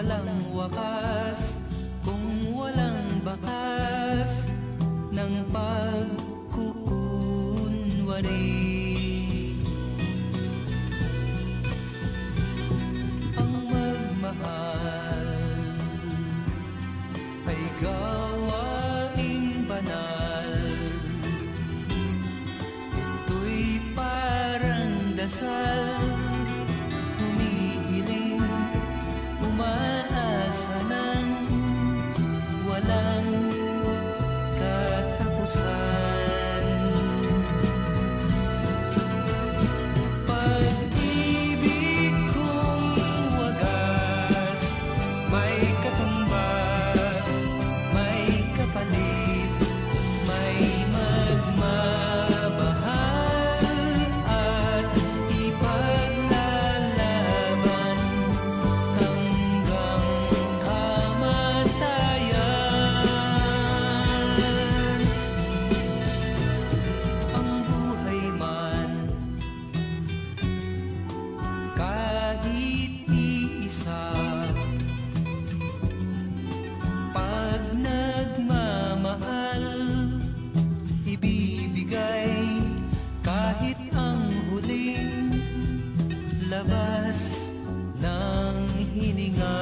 walang wakas, kung walang bakas ng pagkukunwari. Ang magmahal ay gawaing banal. Ito'y parang dasal, humihiling, umaasa ng walang katapusan. Pag-ibig kong wagas, may katumbas, may kapalit, may magmamahal at ipaglalaban hanggang kamatayan. Ang buhay man kahit iisa, pag nagmamahal, ibibigay kahit ang huling labas ng hininga.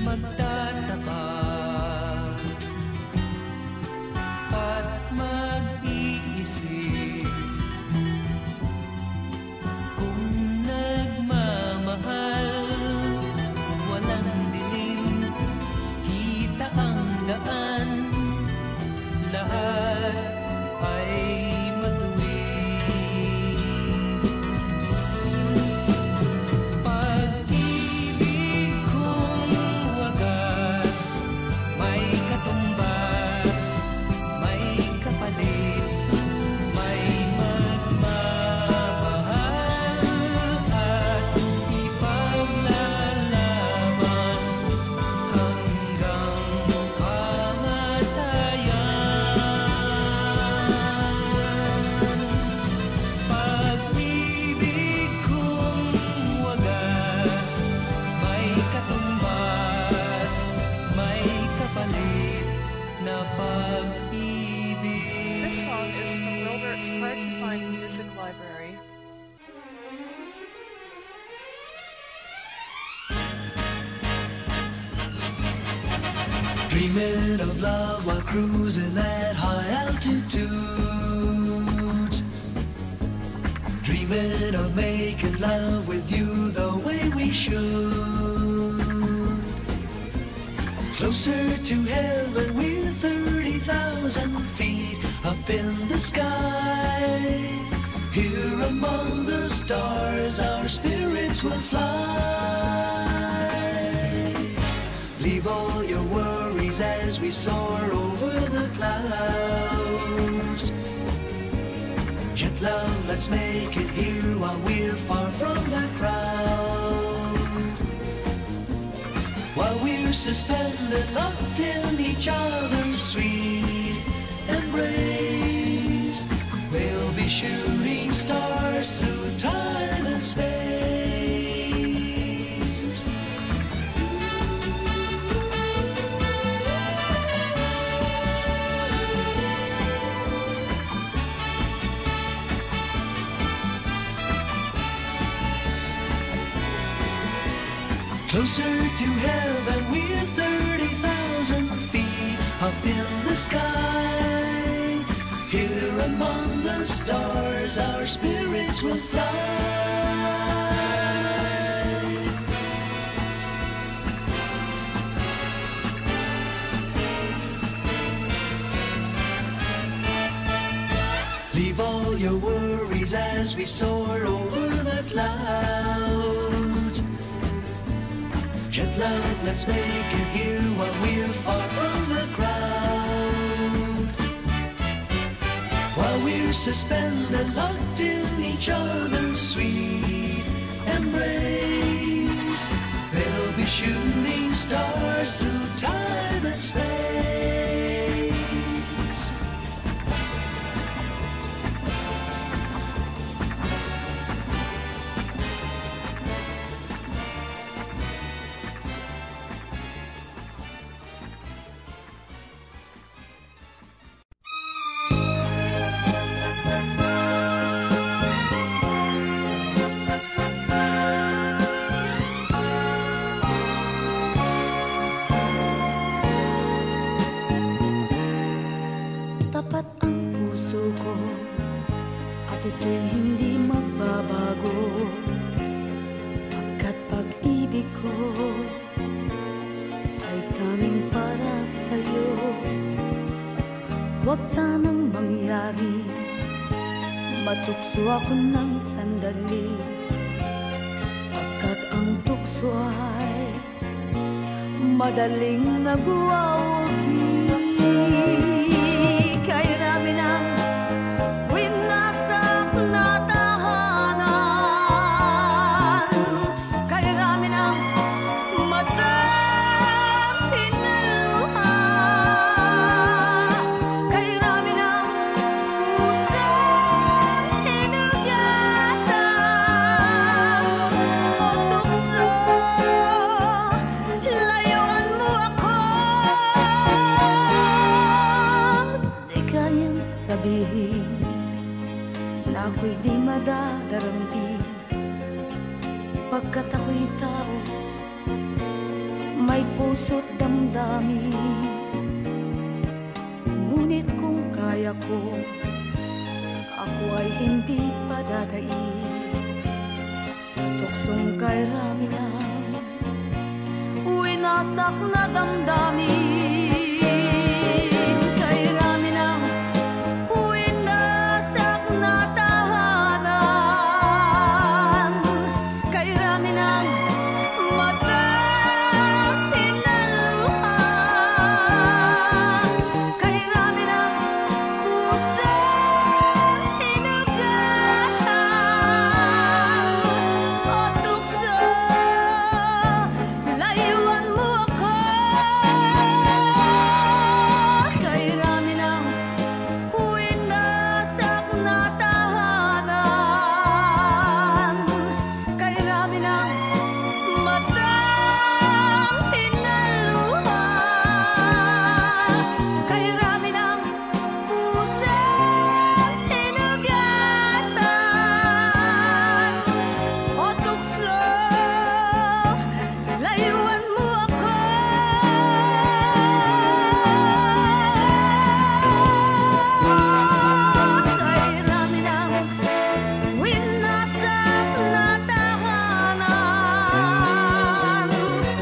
Magtataka at mag-iisip kung nagmamahal, walang dilim, kita ang daan, lahat ay matuwid. Pag-ibig kong wagas, may katumbas, may kapalit, may magmamahal at ipaglalaban hanggang kamatayan. Pag-ibig kong wagas, may katumbas, may kapalit na pag-ibig. This song is from Wilbert's Hard to Find Music Library. Dreaming of love while cruising at high altitudes. Dreaming of making love with you the way we should. Closer to heaven, we're 30,000 feet up in the sky. Here among the stars, our spirits will fly. Leave all your worries as we soar over the clouds. Jet love, let's make it here while we're far from the crowd. While we're suspended, locked in each other's sweet embrace, we'll be shooting stars through time and space. Closer to heaven, we're 30,000 feet up in the sky. Here among the stars, our spirits will fly. Leave all your worries as we soar over the clouds. Jet love, let's make it here while we're far from the crowd. While we're suspended, locked in each other's sweet embrace, they'll be shooting stars through time and space. ito'y hindi magbabago, pagkat pag-ibig ko ay tanging para sa'yo. Huwag sanang mangyari matukso ako ng sandali, pagkat ang tukso ay madaling nagwawagi. Kay rami ng winasak na tahanan, kay rami ng matang pinaluha, kay rami ng pusang hinugatan o tukso, layuan mo ako. Di kayang sabihin na ako'y di madadaramdin, pagkat ako'y tao, may puso't damdamin. Ngunit kung kaya ko, ako ay hindi padadaig sa tuksong kay rami ng winasak na damdamin. Kay rami ng winasak na tahanan, kay rami ng matang pinaluha, kay rami ng pusang hinugatan o tukso, layuan mo ako. Kay rami ng winasak na tahanan, kay rami ng matang pinaluha, kay rami ng pusang hinugatan o tukso, layuan mo ako. Kay rami ng winasak na tahanan,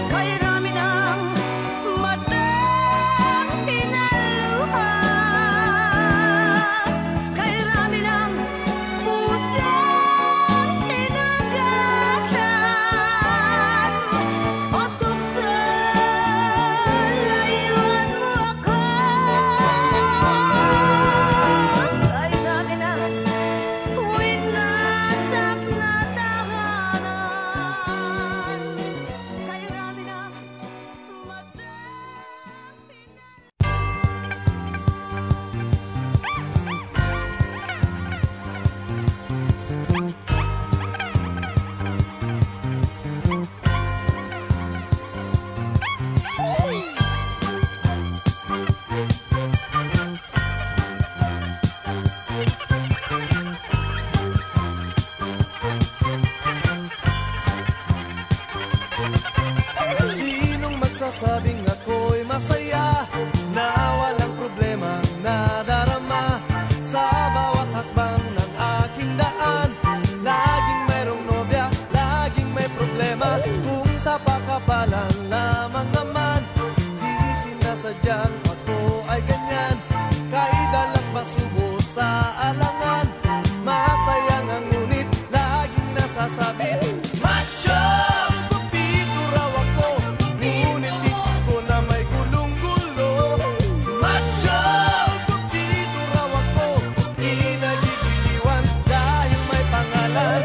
kay rami ng matang pinaluha, kay rami ng pusang hinugatan o tukso, layuan mo ako. Kay rami ng winasak na tahanan, kay rami ng matang pinaluha. Sinong magsasabing ako'y masaya na walang problema nadarama sa bawat hakbang ng aking daan? Laging mayroong nobya, laging may problema, kung sa pakapalan lamang naman. Di sinasadyang ako ay ganyan, kay dalas masubo sa alangan. Masaya nga ngunit laging nasasabi, macho! Gupito raw ako, ngunit isip ko na may gulong-gulo. Macho! Gupito raw ako, di nagigiliwan dahil may pangalan.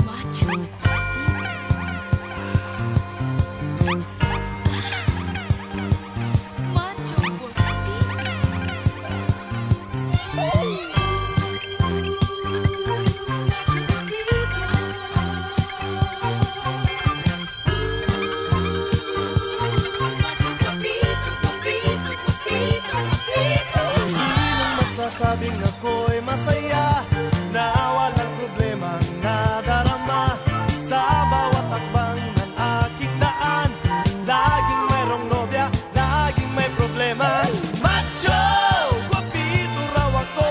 Macho. Macho Sinong magsasabing ako'y masaya na walang problema nadarama sa bawat hakbang ng aking daan? Laging mayroong nobya, laging may problema. Macho! Guwapito raw ako,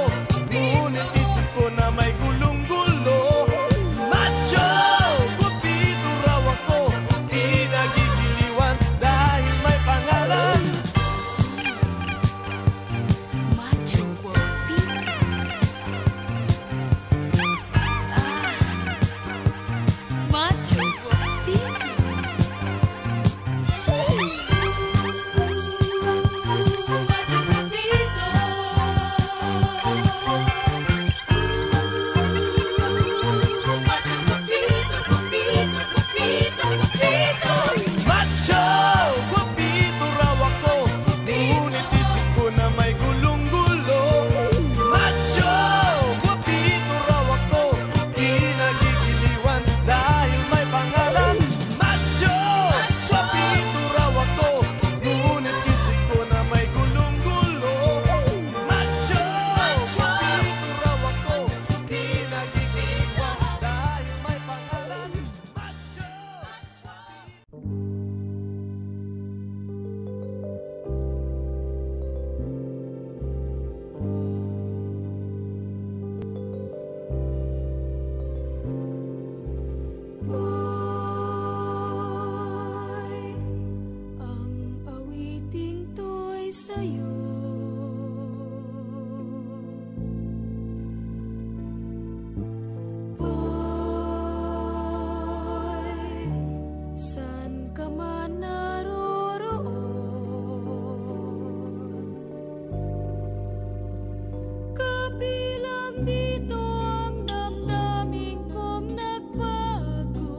kabilang dito ang damdamin kong nagbago.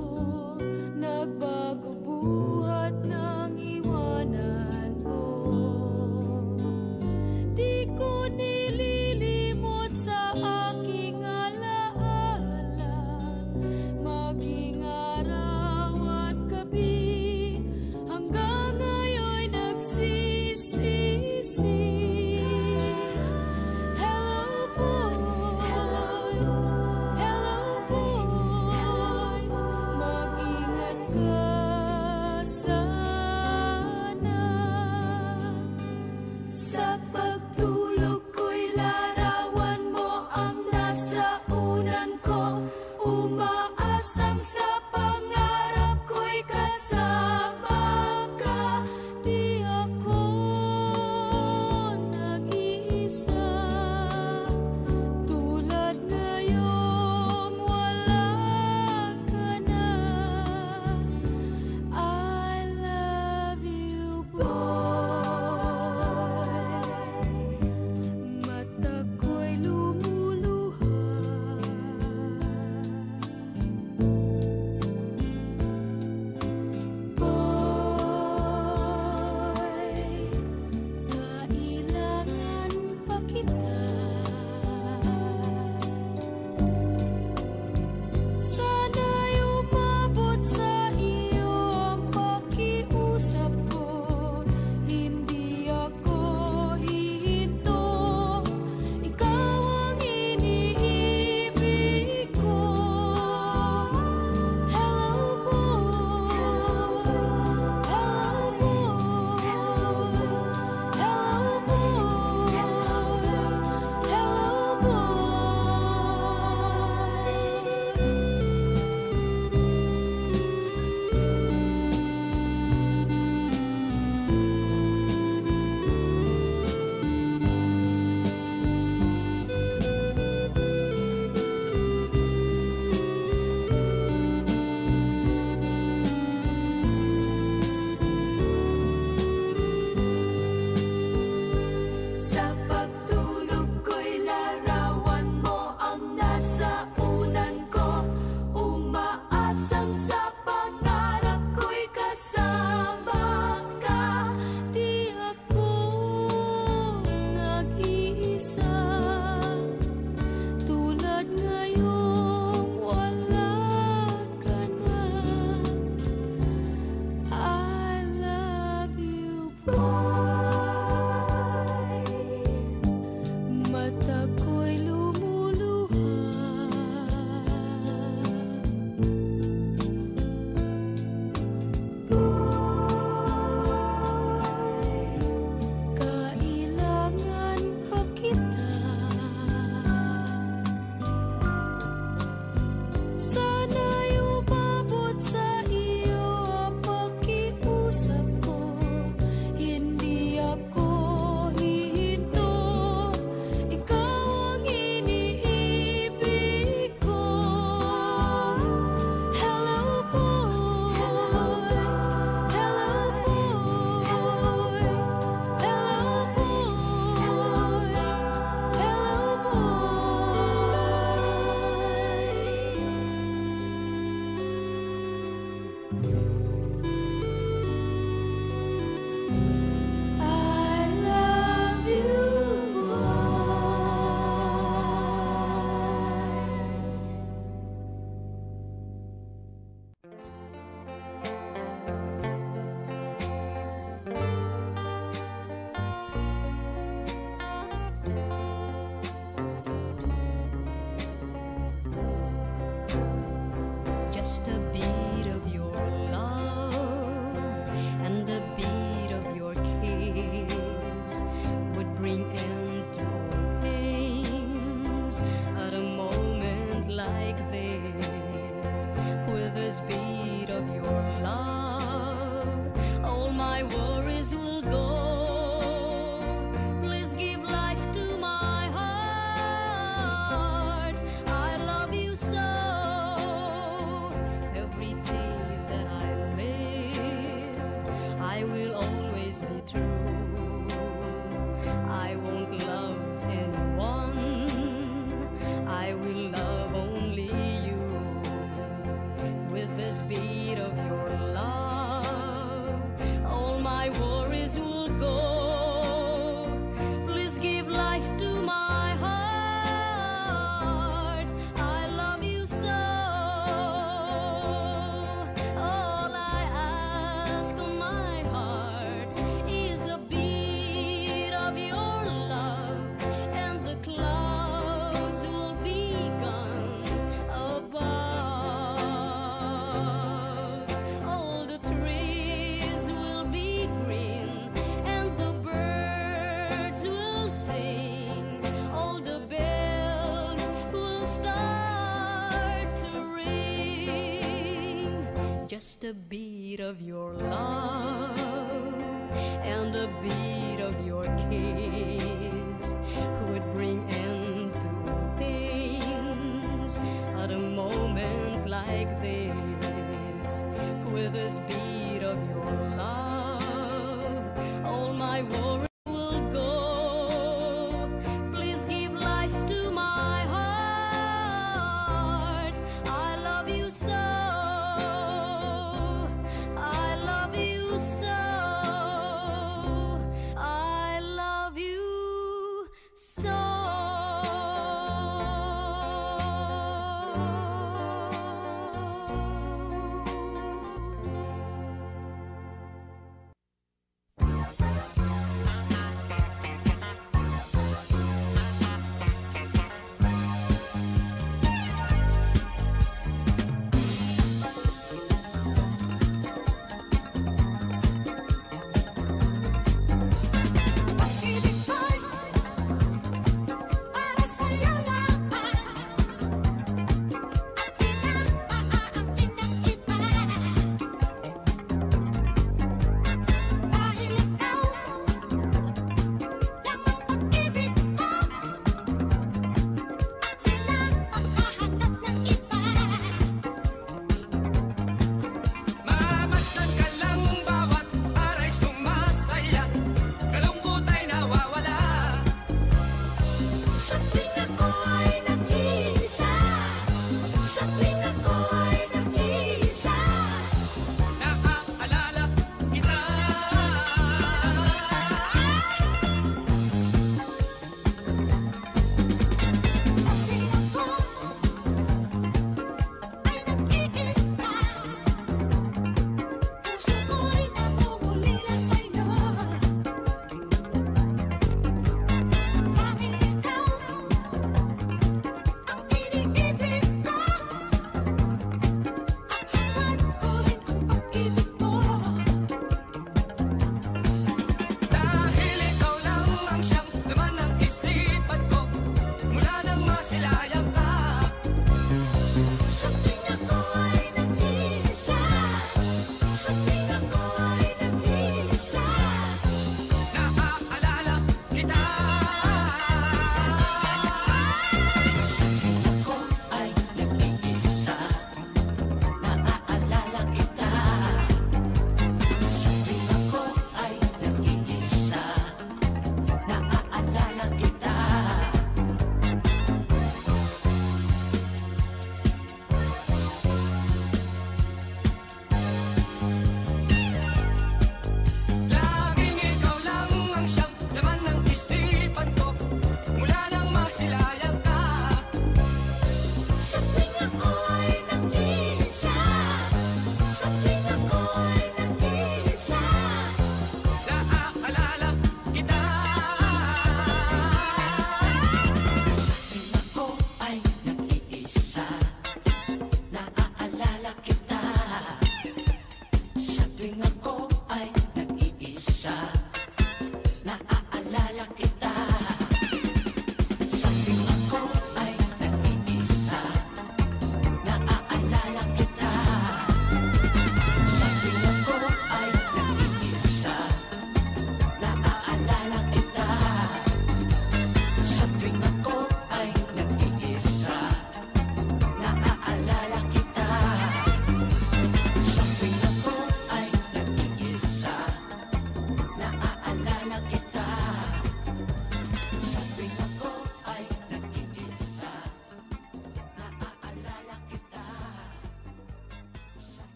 Nagbago buhat ng iwanan mo. Di ko nililimot sa aking alaala, maging araw at gabi, hanggang ngayon nagsisisi. Hello boy, mag-ingat ka sana. Sa pagtulog ko'y larawan mo ang nasa unan ko. Umaasang sa pangarap ko'y kasama ka. Di ako nag-iisa, tulad ngayong wala ka na. I love you, boy. Mata ko'y lumuluha. Boy, kailangan pa kita. just a beat of your love and a beat of your kiss would bring end to things at a moment like this. With this beat of your love, all my worries will go. Please give life to my heart. I love you so. I love you so. I love you so.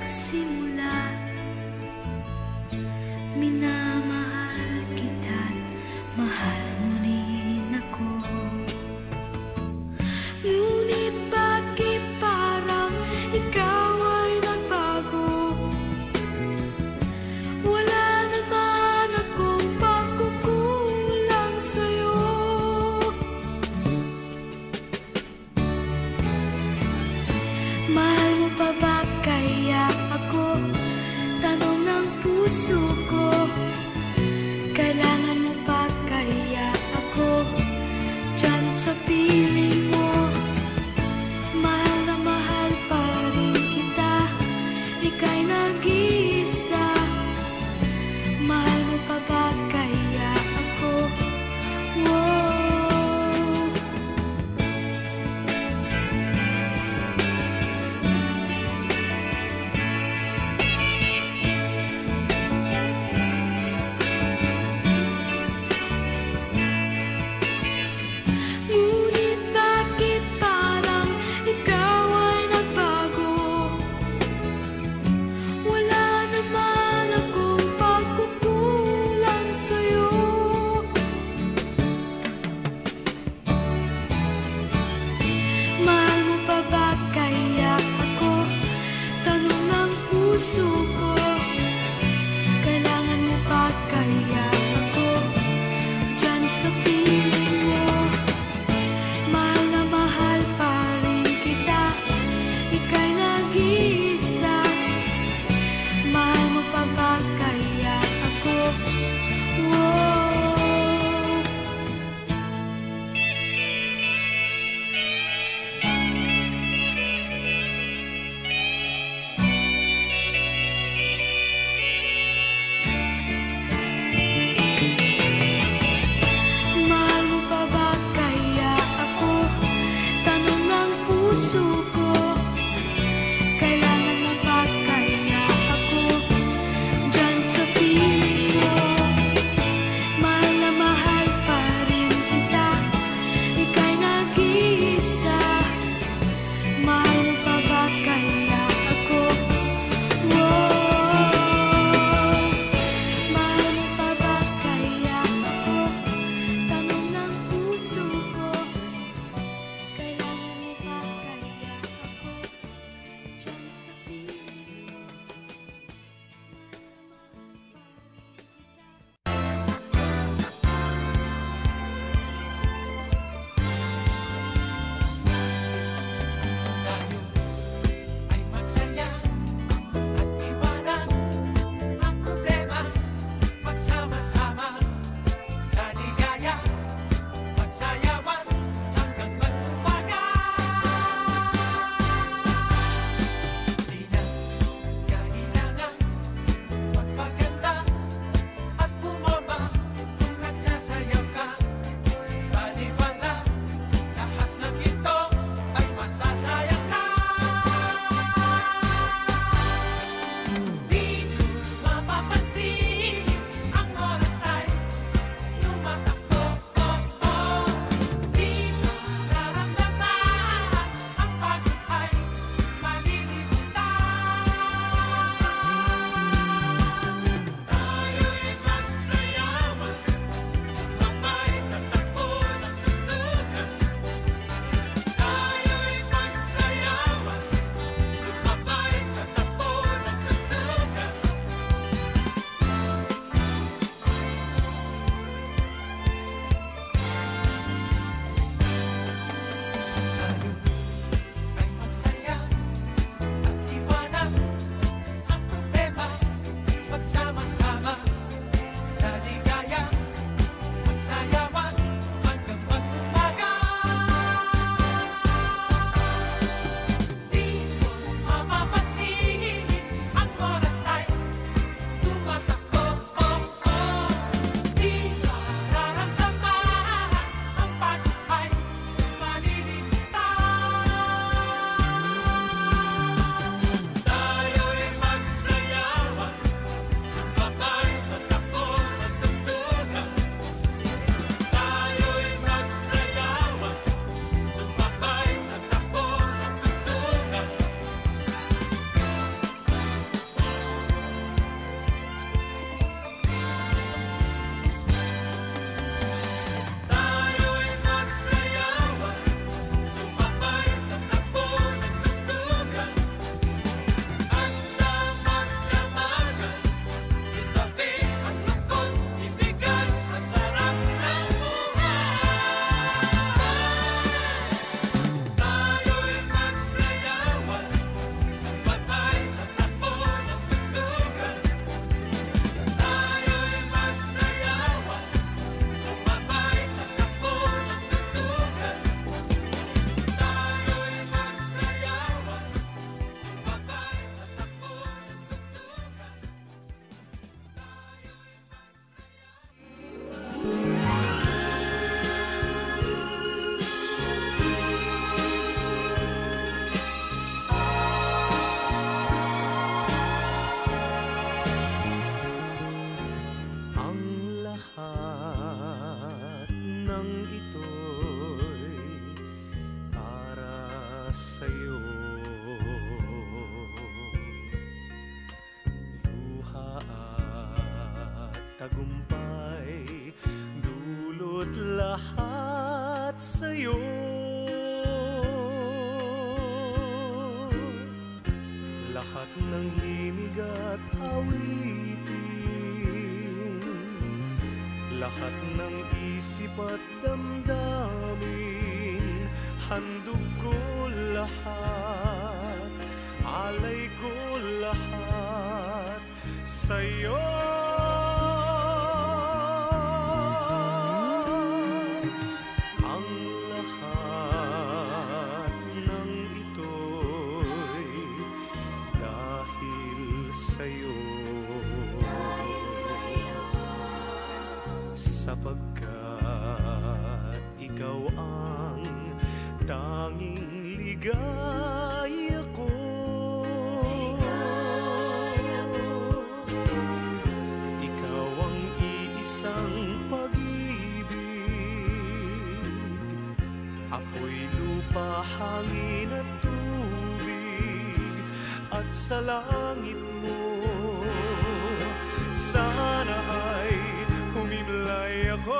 nagsimula. Minamahal kita't mahal mo rin ako. Ngunit bakit parang ikaw ay nagbago? Wala naman akong pagkukulang sa'yo. Mahal mo pa ba kaya ako? Tanong ng puso ko. Kailangan mo pa kaya ako? Diyan sa piling mo. Mahal na mahal pa rin kita. Ika'y nag-iisa. Mahal mo pa ba kaya ako? Wow. Ngunit bakit parang ikaw ay nagbago? Wala naman akong pagkukulang sa'yo. Mahal mo pa ba kaya ako? Tanong ng puso ko. Kailangan mo pa kaya ako? Diyan sa piling mo. Mahal na mahal pa rin kita. Ika'y nag-iisa. Mahal mo pa ba kaya ako? Wow. tagumpay, dulot lahat sa'yo. Lahat ng himig at awitin, lahat ng isip at damdamin, handog ko lahat, alay ko lahat sa'yo. Ang lahat ng ito'y dahil sa'yo, sapagkat ikaw ang tanging ligaya ko. Ikaw ang iisang pag-ibig, apoy, lupa, hangin at tubig, at sa langit mo sana ay humimlay ako.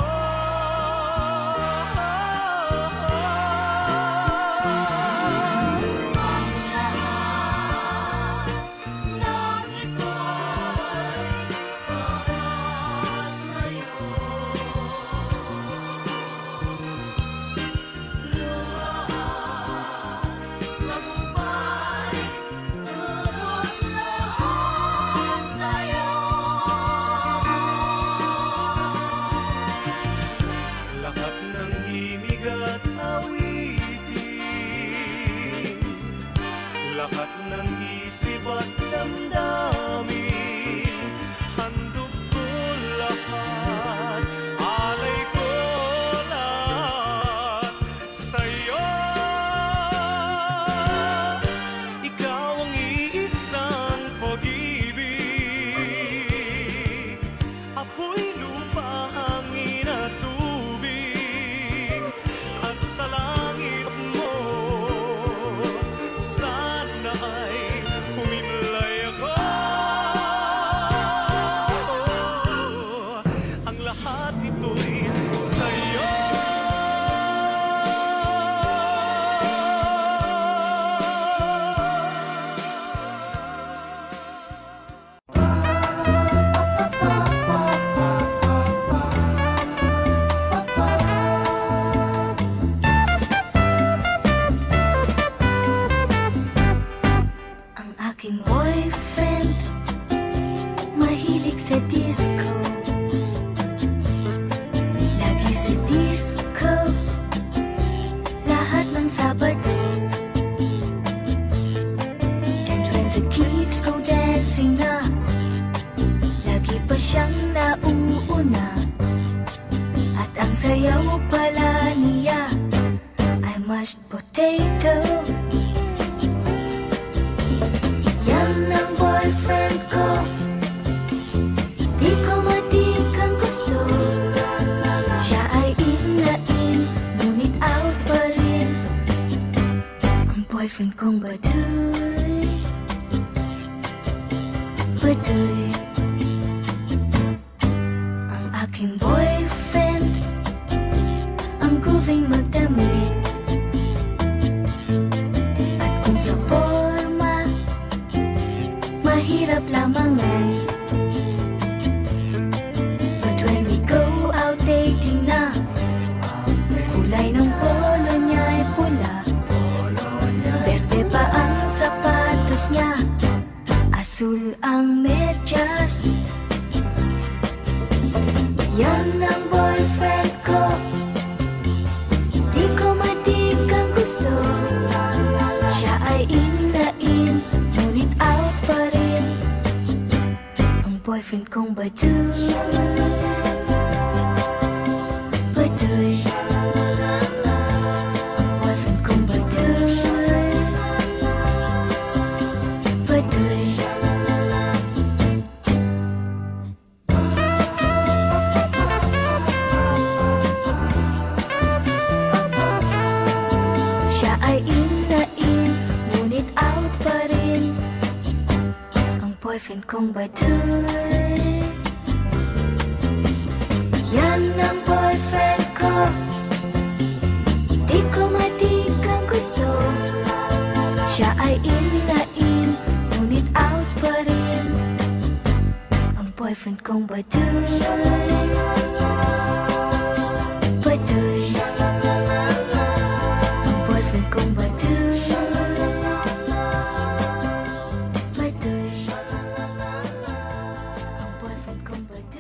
Lahat ng isip at damdamin, handog ko lahat, alay ko lahat sa'yo. Ikaw ang iisang pag-ibig, apoy, lupa, hangin at tubig, at sa langit mo ay humimlay ako. Ang lahat nito'y sa'yo. Aking boyfriend, mahilig sa disco, lagi sa disco, lahat ng Sabado. And when the kids go dancing na, lagi pa siyang nauuna. At ang sayaw pala niya ay mashed potato. Yan ang boyfriend ko, di ko matik ang gusto. Siya ay in, ngunit out pa rin. Ang boyfriend kong baduy, baduy. Ang aking boyfriend, ang grooving magdamit. At kung sa forma, mahirap lamangan. But when we go out dating na, kulay ng polo niya ay pula, berde pa ang sapatos niya, asul ang medyas. Yan ang boyfriend ko, di ko matik ang gusto. Siya ay in, ngunit out pa rin. Ang boyfriend kong baduy, baduy. Ang boyfriend kong baduy, baduy. Siya ay in, ngunit out pa rin. Ang boyfriend kong baduy, Siya ay in, ngunit out pa rin ang boyfriend kong Baduy. Baduy, ang boyfriend kong Baduy. Baduy, ang boyfriend kong Baduy.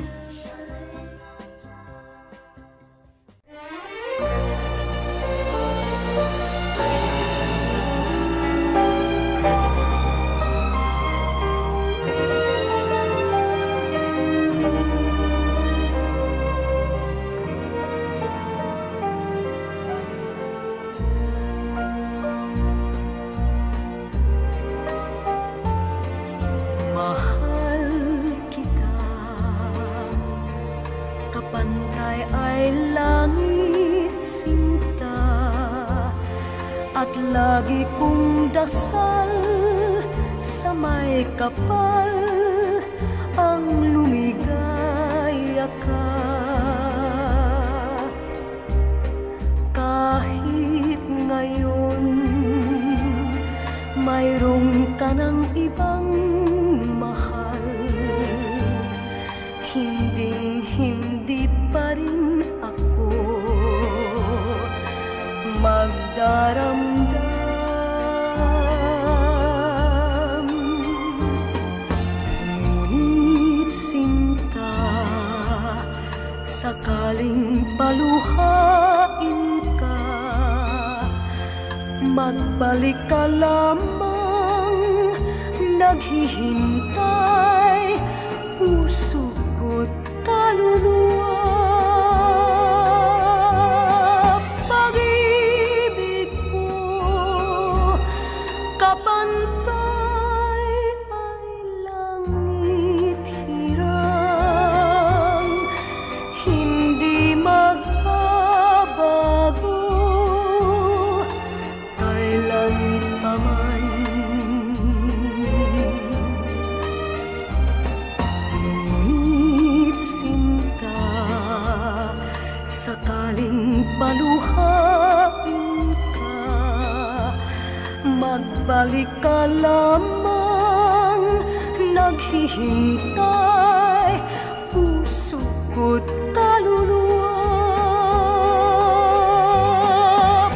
Mahal kita, kapantay ay langit sinta, at lagi kong dasal sa may kapal ang lumigaya ka. Kahit ngayon mayroong ka ng ibang mahal, hinding-hindi pa rin ako magdaramdam. Ngunit sinta, sakaling paluhain ka, magbalik ka lamang, naghihintay, puso ko't kaluluwa. Pag-ibig ko, kapantay ay langit hirang, hindi magbabago kailanpaman. Ngunit sinta, sakaling paluhain ka, magbalik ka lamang, naghihintay, puso ko't kaluluwa.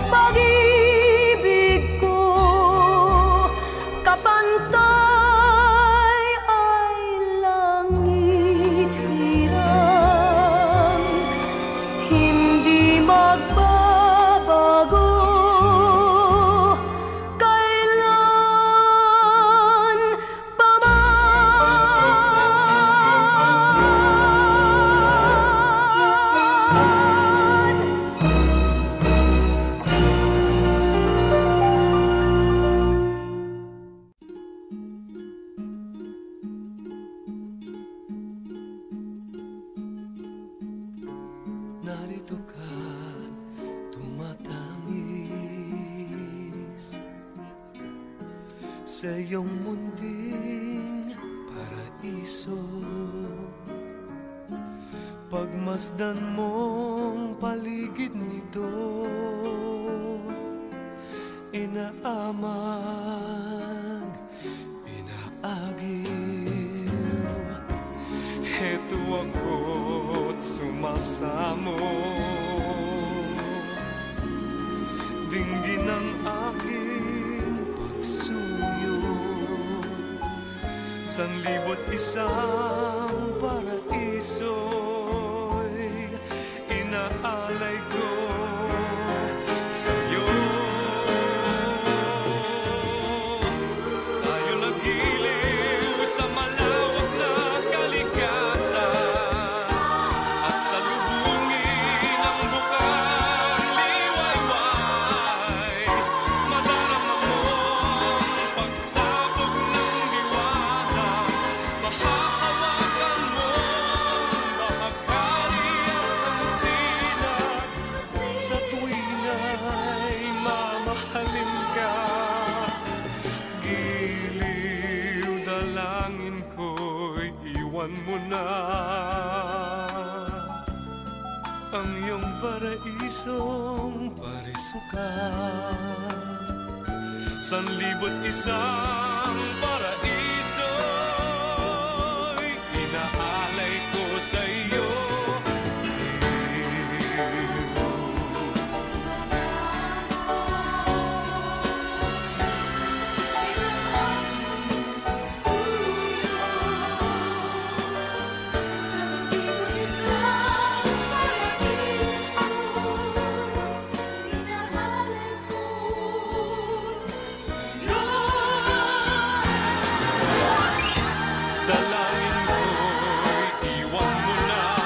Pag-ibig ko, kapantay ay langit hirang, hindi magbabago kailan pa man. Narito ka, tumatangis sa iyong munting paraiso. Pagmasdan mong paligid nito, inaamag, inaagiw. Heto ako't sumasamo, dinggin ang aking pagsuyo. 1,001 paraiso'y inaalay ko sa'yo. Tayo nagiliw sa malawak na kalikasan, at salubungin ang bukang liwayway. Madarama mo ang pagsabog ng liwanag, mahahawakan mo bahagari at silat. Sa tuwina'y mamahalin ka, giliw dalangin ko'y iwan mo na ang iyong paraisong parisukan. 1,001 paraiso'y inaalay ko sa iyo, dalangin ko'y iwan mo na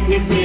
If